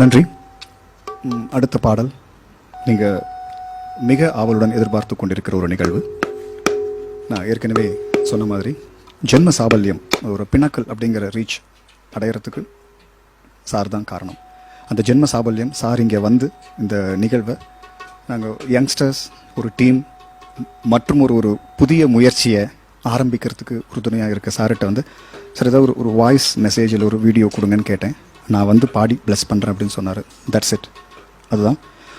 நன்றி. அடுத்த பாடல் நீங்கள் மிக ஆவலுடன் எதிர்பார்த்து கொண்டிருக்கிற ஒரு நிகழ்வு. நான் ஏற்கனவே சொன்ன மாதிரி ஜென்ம சாபல்யம் ஒரு பின்னக்கல் அப்படிங்கிற ரீச் அடையிறதுக்கு சார் தான் காரணம். அந்த ஜென்ம சாபல்யம் சார் இங்கே வந்து இந்த நிகழ்வை நாங்கள் யங்ஸ்டர்ஸ் ஒரு டீம் மற்றும் ஒரு புதிய முயற்சியை ஆரம்பிக்கிறதுக்கு உறுதுணையாக இருக்க சார்கிட்ட வந்து சார் ஏதாவது ஒரு வாய்ஸ் மெசேஜில் ஒரு வீடியோ கொடுங்கன்னு கேட்டேன். நான் வந்து பாடி ப்ளஸ் பண்ணுறேன் அப்படின்னு சொன்னார். தட்ஸ் இட், அதுதான்.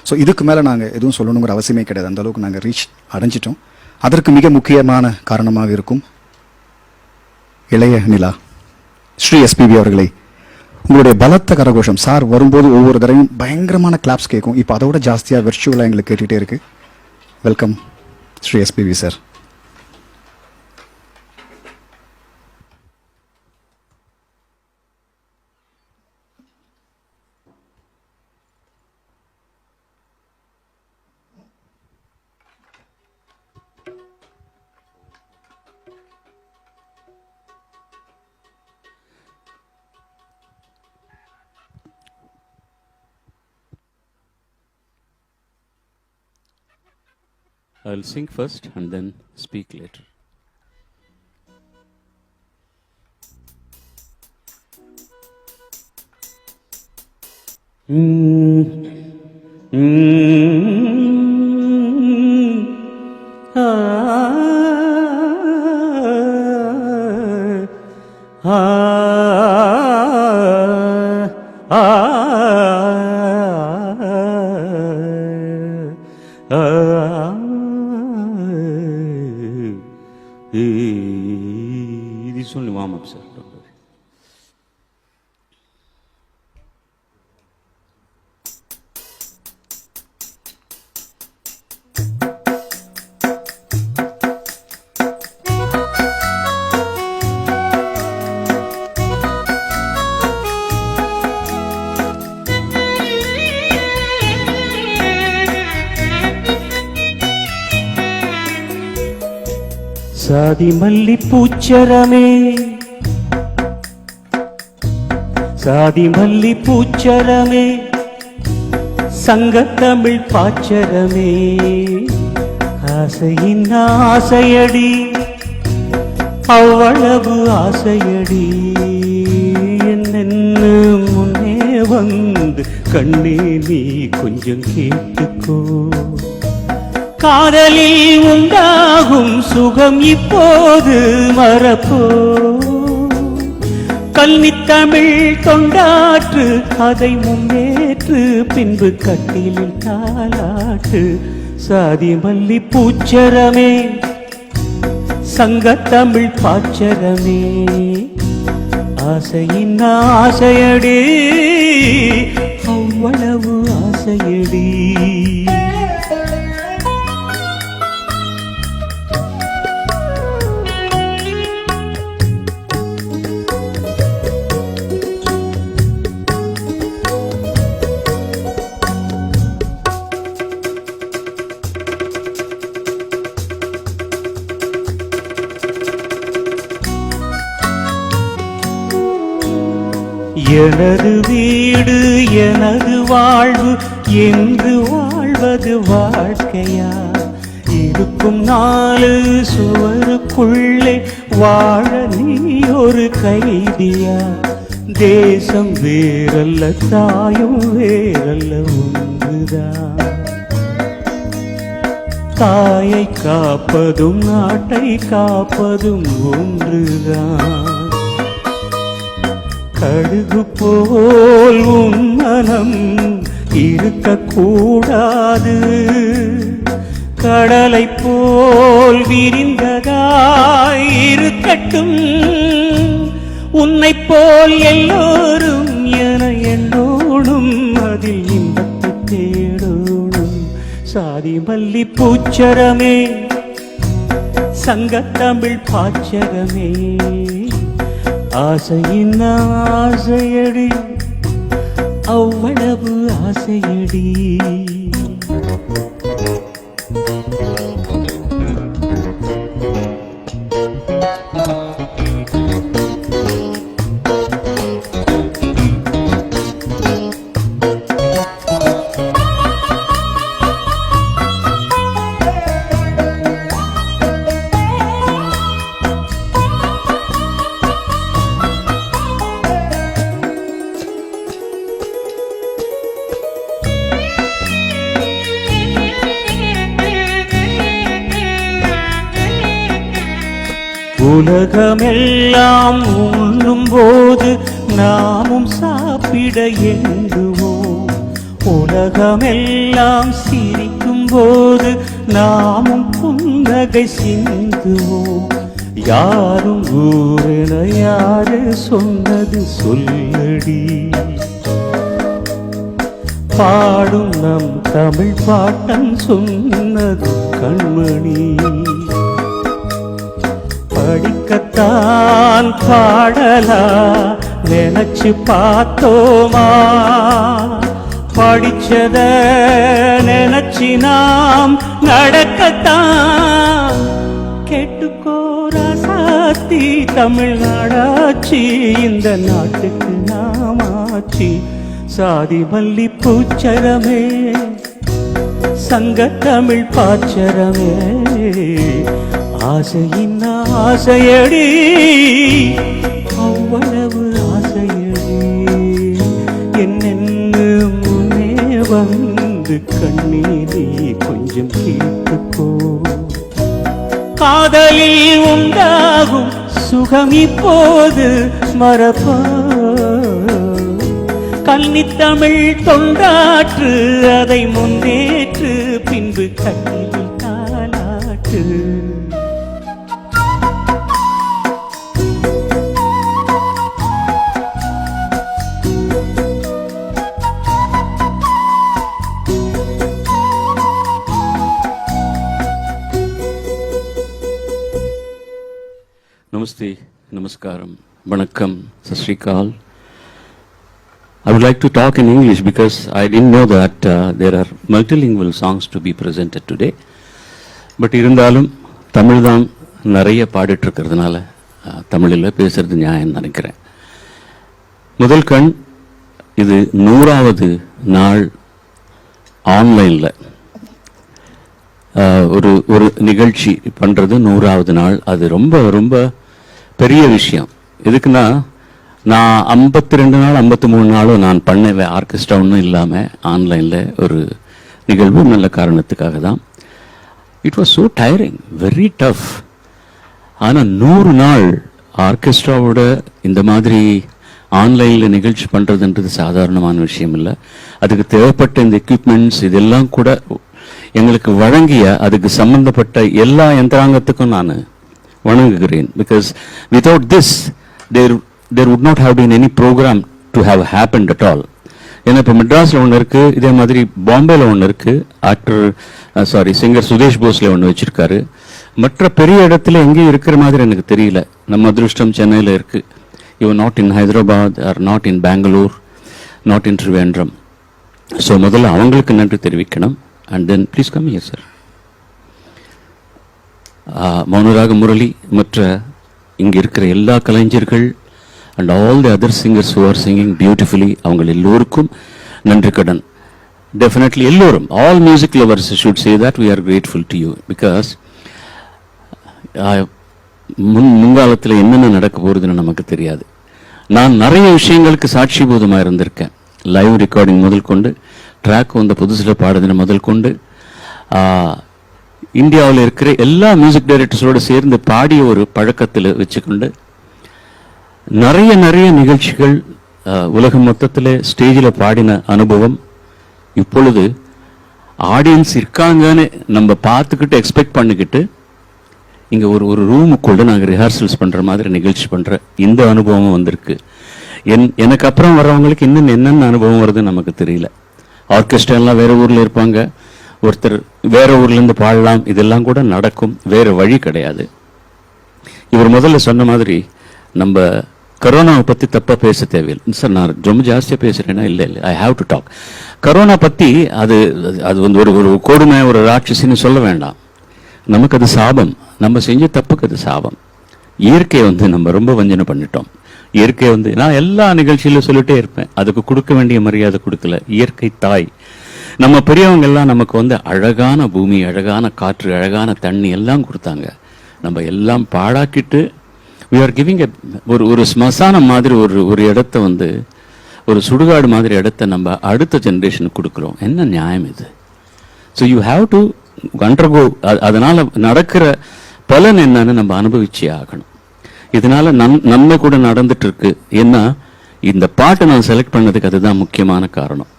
ஸோ இதுக்கு மேலே நாங்கள் எதுவும் சொல்லணுங்கிற அவசியமே கிடையாது. அந்தளவுக்கு நாங்கள் ரீச் அடைஞ்சிட்டோம். அதற்கு மிக முக்கியமான காரணமாக இருக்கும் இளைய நிலா ஸ்ரீ எஸ்பிபி அவர்களை. உங்களுடைய பலத்த கரகோஷம் சார் வரும்போது ஒவ்வொரு தடவையும் பயங்கரமான கிளாப்ஸ் கேட்கும். இப்போ அதோட ஜாஸ்தியாக வெர்ச்சுவலாக எங்களுக்கு கேட்டுகிட்டே இருக்கு. Welcome Shri SPB sir. I'll sing first and then speak later. This is only warm up, sir. Don't worry. சாதி மல்லி பூச்சரமே, சாதி மல்லி பூச்சரமே, சங்கத்தமிழ் பாச்சரமே, ஆசையின் ஆசையடி அவ்வளவு ஆசையடி, என்னென்ன முன்னே வந்து கண்ணே நீ கொஞ்சம் கேட்டுக்கோ. காதலில் உண்டாகும் சுகம் இப்போது மறப்போ. கல்வித்தமிழ் தொண்டாற்று அதை முன்னேற்று, பின்பு கட்டிலில் தாலாட்டு. சாதி மல்லி பூச்சரமே, சங்கத்தமிழ் பாச்சரமே, ஆசையின் ஆசையடி அவ்வளவு ஆசையடி. எனது வீடு எனது வாழ்வு என்று வாழ்வது வாழ்க்கையா? இருக்கும் 4 சுவருக்குள்ளே வாழ நீ ஒரு கைதியா? தேசம் வேறல்ல தாயும் வேறல்ல ஒன்றுதான். தாயை காப்பதும் நாட்டை காப்பதும் ஒன்றுதான். கடுகு போல் உன் மனம் இருக்கக்கூடாது, கடலை போல் விரிந்ததாய் இருக்கட்டும். உன்னை போல் எல்லோரும் என எண்ணோடும், அதில் இன்பத்தை தேடோடும். சாதி மல்லி பூச்சரமே, சங்கத்தமிழ் பாச்சரமே, ஆசையின் ஆசையடி அவ்வளவு ஆசையடி. உலகமெல்லாம் உண்ணும் போது நாமும் சாப்பிட எண்ணுவோம். உலகமெல்லாம் சிரிக்கும் போது நாமும் புன்னகை சிந்துவோம். யாரும் ஊரென யாரு சொன்னது சொல்லடி, பாடும் நம் தமிழ் பாட்டன் சொன்னது கண்மணி. படிக்கத்தான் பாடலா நினைச்சு பார்த்தோமா, படிச்சத நினைச்சு நாம் நடக்கத்தான். கேட்டுக்கோ ராசாத்தி, தமிழ்நாடாச்சி இந்த நாட்டுக்கு நாமாச்சி. சாதி மல்லி பூச்சரமே, சங்க தமிழ் பாச்சரமே, ஆசையின் ஆசையடி, அவ்வளவு ஆசையடி. என்னென்னு முன்னே வந்து கண்ணீரே கொஞ்சம் கேட்டுக்கோ. காதலில் உண்டாகும் சுகம் இப்போது மறப்பா, கன்னித்தமிழ் தொண்டாற்று அதை முன்னேற்று, பின்பு கண்ணில் தாலாட்டு. Namaste, Namaskaram, Vanakkam, Sat Sri Akal. I would like to talk in English because I didn't know that there are multilingual songs to be presented today. But irundhalum Tamil தான் நிறைய பாடிட்டு இருக்கிறதுனால தமிழில் பேசுறது நியாயம் நினைக்கிறேன். முதல் கண் இது 100வது நாள் ஆன்லைனில் ஒரு நிகழ்ச்சி பண்ணுறது 100வது நாள். அது ரொம்ப ரொம்ப பெரிய விஷயம். எதுக்குன்னா நான் 52 நாள் 53 நாளும் நான் பண்ண ஆர்கெஸ்ட்ரா ஒன்றும் இல்லாமல் ஆன்லைனில் ஒரு நிகழ்வு நல்ல காரணத்துக்காக தான். It was so tiering, very tough. ஆனால் 100 நாள் ஆர்கெஸ்ட்ராவோட இந்த மாதிரி ஆன்லைனில் நிகழ்ச்சி பண்ணுறதுன்றது சாதாரணமான விஷயம் இல்லை. அதுக்கு தேவைப்பட்ட இந்த எக்யூப்மெண்ட்ஸ் இதெல்லாம் கூட எங்களுக்கு வழங்கிய அதுக்கு சம்பந்தப்பட்ட எல்லா யந்திராங்கத்துக்கும் நான் வணங்குகிறேன். Because without this there would not have been any program to have happened at all. ஏன்னா இப்போ மெட்ராஸில் ஒன்று இருக்குது, இதே மாதிரி பாம்பேயில் ஒன்று இருக்குது, சிங்கர் சுதேஷ் போஸ்ல ஒன்று வச்சுருக்காரு. மற்ற பெரிய இடத்துல எங்கேயும் இருக்கிற மாதிரி எனக்கு தெரியல. நம்ம அதிருஷ்டம் சென்னையில் இருக்குது. You not in Hyderabad or not in Bangalore, not in Trivandrum. So முதல்ல அவங்களுக்கு நன்றி தெரிவிக்கணும். And then please come here sir. Mounaraga Murali மற்ற இங்கே இருக்கிற எல்லா கலைஞர்கள் and all the other singers who are singing beautifully, அவங்கள் எல்லோருக்கும் நன்றி கடன். Definitely எல்லோரும், all music lovers should say that we are grateful to you because முன்காலத்தில் என்னென்ன நடக்க போகிறதுன்னு நமக்கு தெரியாது. நான் நிறைய விஷயங்களுக்கு சாட்சிபூதமாக இருந்திருக்கேன். லைவ் ரெக்கார்டிங் முதல் கொண்டு, ட்ராக் வந்த புதுசில் பாடுதின முதல் கொண்டு, இந்தியாவில் இருக்கிற எல்லா மியூசிக் டைரக்டர்ஸோடு சேர்ந்து பாடிய ஒரு பழக்கத்தில் வச்சுக்கொண்டு நிறைய நிகழ்ச்சிகள் உலகம் மொத்தத்தில் ஸ்டேஜில் பாடின அனுபவம். இப்பொழுது ஆடியன்ஸ் இருக்காங்கன்னு நம்ம பார்த்துக்கிட்டு எக்ஸ்பெக்ட் பண்ணிக்கிட்டு இங்கே ஒரு ரூமுக்குள்ள நாங்கள் ரிஹர்சல்ஸ் பண்ணுற மாதிரி நிகழ்ச்சி பண்ணுற இந்த அனுபவமும் வந்திருக்கு. எனக்கு அப்புறம் வர்றவங்களுக்கு இன்னும் என்னென்ன அனுபவம் வருதுன்னு நமக்கு தெரியல. ஆர்கெஸ்ட்ராலாம் வேற ஊரில் இருப்பாங்க, ஒருத்தர் வேற ஊர்லேருந்து பாடலாம், இதெல்லாம் கூட நடக்கும், வேற வழி கிடையாது. இவர் முதல்ல சொன்ன மாதிரி நம்ம கரோனாவை பற்றி தப்பாக பேச தேவையில்லை சார். நான் ரொம்ப ஜாஸ்தியாக பேசுகிறேன்னா இல்லை I have to talk. Corona பற்றி அது வந்து ஒரு கொடுமை, ஒரு ராட்சசின்னு சொல்ல வேண்டாம். நமக்கு அது சாபம், நம்ம செஞ்ச தப்புக்கு அது சாபம். இயற்கையை வந்து நம்ம ரொம்ப வஞ்சனை பண்ணிட்டோம். இயற்கை வந்து நான் எல்லா நிகழ்ச்சியிலும் சொல்லிட்டே இருப்பேன், அதுக்கு கொடுக்க வேண்டிய மரியாதை கொடுக்கல. இயற்கை தாய், நம்ம பெரியவங்க எல்லாம் நமக்கு வந்து அழகான பூமி, அழகான காற்று, அழகான தண்ணி எல்லாம் கொடுத்தாங்க. நம்ம எல்லாம் பாழாக்கிட்டு we are giving ஒரு ஸ்மசானம் மாதிரி ஒரு இடத்த வந்து ஒரு சுடுகாடு மாதிரி இடத்த நம்ம அடுத்த ஜென்ரேஷனுக்கு கொடுக்குறோம். என்ன நியாயம் இது? So you have to undergo. அதனால் நடக்கிற பலன் என்னன்னு நம்ம அனுபவிச்சே ஆகணும். இதனால நன்மை கூட நடந்துட்டு இருக்கு. ஏன்னா இந்த பாட்டை நான் செலக்ட் பண்ணதுக்கு அதுதான் முக்கியமான காரணம்.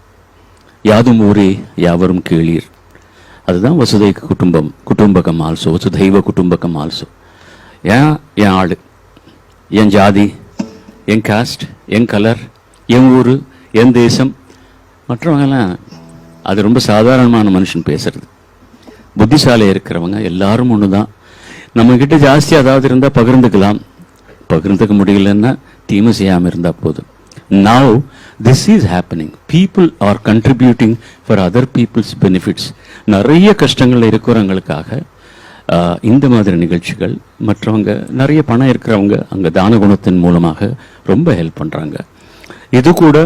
யாதும் ஊரே யாவரும் கேளீர், அதுதான் வசுதை குடும்பகம் ஆல்சோ, வசுதைவ குடும்பகம் ஆல்சோ. என் ஆடு, என் ஜாதி, என் காஸ்ட், என் கலர், என் ஊர், என் தேசம், மற்றவங்கெல்லாம் அது ரொம்ப சாதாரணமான மனுஷன் பேசுறது. புத்திசாலியாக இருக்கிறவங்க எல்லாரும் ஒன்று தான். நம்மக்கிட்ட ஜாஸ்தி அதாவது இருந்தால் பகிர்ந்துக்கலாம், பகிர்ந்துக்க முடியலன்னா தீமை செய்யாமல் இருந்தால் போதும். Now this is happening. People are contributing for other people's benefits. நிறைய கஷ்டங்கள் இருக்கிறவங்களுக்காக இந்த மாதிரி நிகழ்ச்சிகள், மற்றவங்க நிறைய பணம் இருக்கிறவங்க அங்கே தான குணத்தின் மூலமாக ரொம்ப ஹெல்ப் பண்ணுறாங்க. இது கூட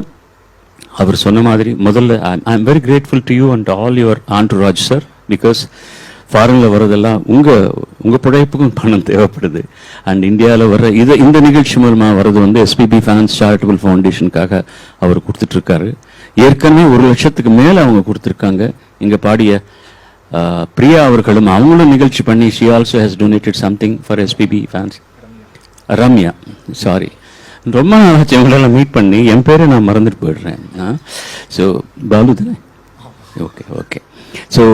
அவர் சொன்ன மாதிரி முதல்ல I am very grateful to you and all your ஆண்ட்ராஜ் சார். பிகாஸ் ஃபாரினில் வர்றதெல்லாம் உங்கள் படைப்புக்கும் பணம் தேவைப்படுது. அண்ட் இந்தியாவில் வர்ற இந்த நிகழ்ச்சி மூலமாக வர்றது வந்து எஸ்பிபி ஃபேன்ஸ் சேரிட்டபிள் ஃபவுண்டேஷனுக்காக அவர் கொடுத்துட்ருக்காரு. ஏற்கனவே 1 லட்சத்துக்கு மேலே அவங்க கொடுத்துருக்காங்க. இங்கே பாடிய பிரியா அவர்களும் அவங்களும் நிகழ்ச்சி பண்ணி she also has donated something for SPB fans. Ramya, sorry, ரொம்ப நாளாச்சு இவங்களெல்லாம் மீட் பண்ணி, என் பேரை நான் மறந்துட்டு போயிடுறேன். ஸோ பாலு தானே? Okay okay. ஸோ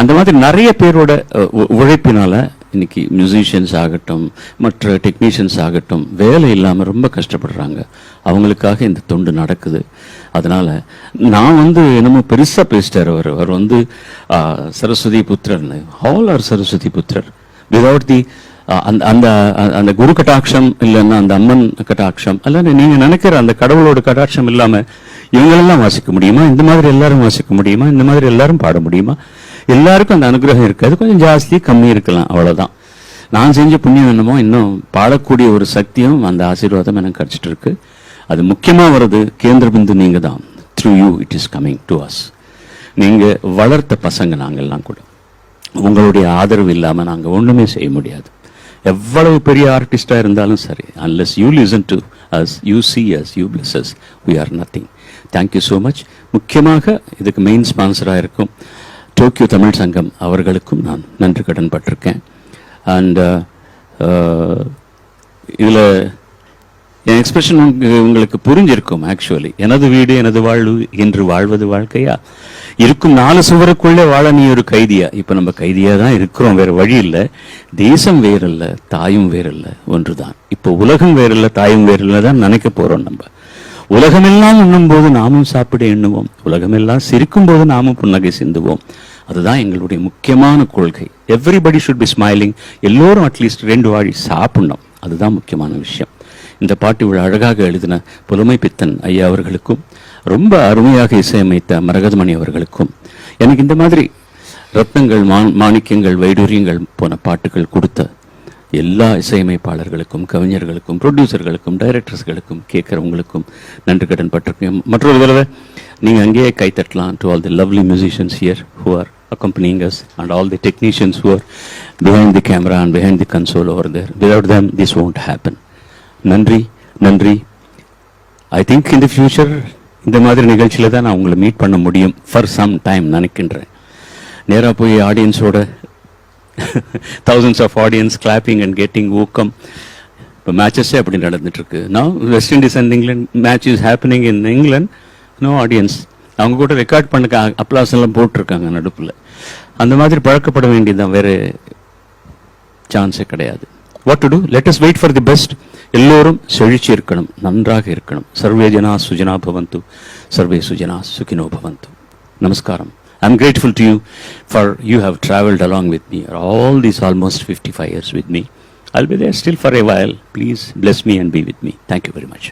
அந்த மாதிரி நிறைய பேரோட உழைப்பினால இன்னைக்கு மியூசிஷியன்ஸ் ஆகட்டும், மற்ற டெக்னீஷியன்ஸ் ஆகட்டும், வேலை இல்லாமல் ரொம்ப கஷ்டப்படுறாங்க. அவங்களுக்காக இந்த தொண்டு நடக்குது. அதனால நான் வந்து என்னமோ பெருசாக பேசிட்டார் அவர் வந்து சரஸ்வதி புத்திரர், ஆல் ஆர் சரஸ்வதி புத்திரர். விதவுட் தி அந்த அந்த குரு கட்டாட்சம் இல்லைன்னா அந்த அம்மன் கட்டாட்சம் அல்ல, நீங்க நினைக்கிற அந்த கடவுளோட கட்டாட்சம் இல்லாம இவங்களெல்லாம் வாசிக்க முடியுமா? இந்த மாதிரி எல்லாரும் வாசிக்க முடியுமா? இந்த மாதிரி எல்லாரும் பாட முடியுமா? எல்லாருக்கும் அந்த அனுகிரகம் இருக்காது, கொஞ்சம் ஜாஸ்தி கம்மி இருக்கலாம், அவ்வளவுதான். நான் செஞ்ச புண்ணியம் என்னமோ இன்னும் பாடக்கூடிய ஒரு சக்தியும் அந்த ஆசீர்வாதம் எனக்கு கிடைச்சிட்டு இருக்கு. அது முக்கியமா வருது கேந்திர பிந்து நீங்க தான். Through you it is coming to us. நீங்க வளர்த்த பசங்க நாங்கள்லாம் கூட. உங்களுடைய ஆதரவு இல்லாம நாங்க ஒண்ணுமே செய்ய முடியாது. எவ்வளவு பெரிய ஆர்டிஸ்டா இருந்தாலும் சரி, unless you listen to us, you see us, you bless us, we are nothing. Thank you so much. முக்கியமாக இதுக்கு மெயின் ஸ்பான்சராக இருக்கும் டோக்கியோ தமிழ் சங்கம் அவர்களுக்கும் நான் நன்றி கடன் பட்டிருக்கேன். அண்ட் இதில் என் எக்ஸ்பிரஷன் உங்களுக்கு புரிஞ்சிருக்கும். ஆக்சுவலி எனது வீடு எனது வாழ்வு என்று வாழ்வது வாழ்க்கையா, இருக்கும் 4 சுவருக்குள்ளே வாழ நீ ஒரு கைதியா. இப்போ நம்ம கைதியா தான் இருக்கிறோம், வேற வழி இல்லை. தேசம் வேறில்ல, தாயும் வேறில்ல, ஒன்றுதான். இப்போ உலகம் வேறில்ல, தாயும் வேறில்ல தான் நினைக்க போறோம். நம்ம உலகமெல்லாம் உண்ணும் போது நாமும் சாப்பிட எண்ணுவோம், உலகமெல்லாம் சிரிக்கும் போது நாமும் புன்னகை சிந்துவோம். அதுதான் எங்களுடைய முக்கியமான கொள்கை. Everybody should be smiling. எல்லோரும் அட்லீஸ்ட் 2 வாழி சாப்பிடணும், அதுதான் முக்கியமான விஷயம். இந்த பாட்டு இவ்வளவு அழகாக எழுதின புலமை பித்தன் ஐயா அவர்களுக்கும், ரொம்ப அருமையாக இசையமைத்த மரகதமணி அவர்களுக்கும், எனக்கு இந்த மாதிரி ரத்னங்கள், மாணிக்கங்கள், வைடூரியங்கள் போன பாட்டுகள் கொடுத்த எல்லா இசையமைப்பாளர்களுக்கும், கவிஞர்களுக்கும், ப்ரொடியூசர்களுக்கும், டைரக்டர்ஸ்களுக்கும், கேட்குறவங்களுக்கும் நன்றி கடன் பட்டிருக்கேன். மற்றொரு தடவை நீங்கள் அங்கேயே கைத்தட்டலாம். To all the lovely musicians here who are accompanying us and all the technicians who are behind the camera and behind the console over there. Without them this won't happen. நன்றி நன்றி. ஐ திங்க் இந்த future இந்த மாதிரி நிகழ்ச்சியில் தான் நான் உங்களை meet பண்ண முடியும் ஃபார் சம் டைம் நினைக்கின்றேன். நேராக போய் ஆடியன்ஸோட thousands of audience clapping and getting ஊக்கம். இப்போ மேட்சஸே அப்படி நடந்துட்டு இருக்கு. Now West Indies and England match is happening in England. No audience. அவங்க கூட ரெக்கார்ட் பண்ண அப்ளாஸ் எல்லாம் போட்டிருக்காங்க நடுப்புல. அந்த மாதிரி பழக்கப்பட வேண்டியதுதான், வேற சான்ஸே கிடையாது. What to do? Let us wait for the best. எல்லோரும் செழிச்சு இருக்கணும், நன்றாக இருக்கணும். சர்வே ஜனா சுஜனா பவந்து, சர்வே சுஜனா சுகினோ பவந்து. நமஸ்காரம். I'm grateful to you for you have traveled along with me all these almost 55 years with me. I'll be there still for a while. Please bless me and be with me. Thank you very much.